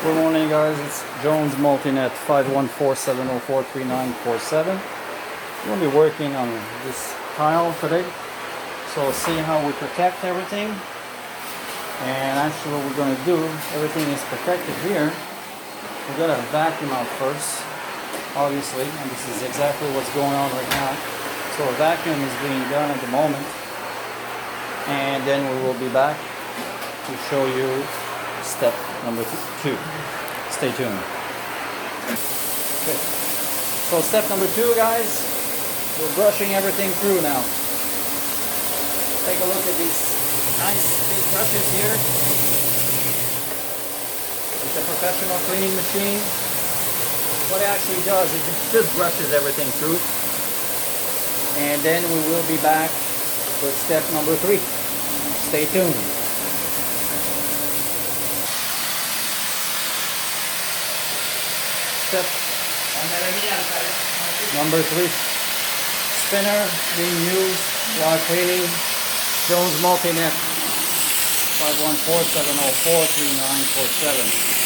Good morning, guys. It's Jones Multinet 514-704-3947. We'll be working on this tile today, so see how we protect everything. And actually, what we're going to do, everything is protected here. We're going to vacuum out first, obviously, and this is exactly what's going on right now. So a vacuum is being done at the moment, and then we will be back to show you step number 2. Stay tuned. Okay. So step number 2, guys, we're brushing everything through now. Take a look at these nice big brushes here. It's a professional cleaning machine. What it actually does is it just brushes everything through. And then we will be back with step number 3. Stay tuned. Step number 3. Spinner being used while cleaning. Jones Multinet 514-704-3947.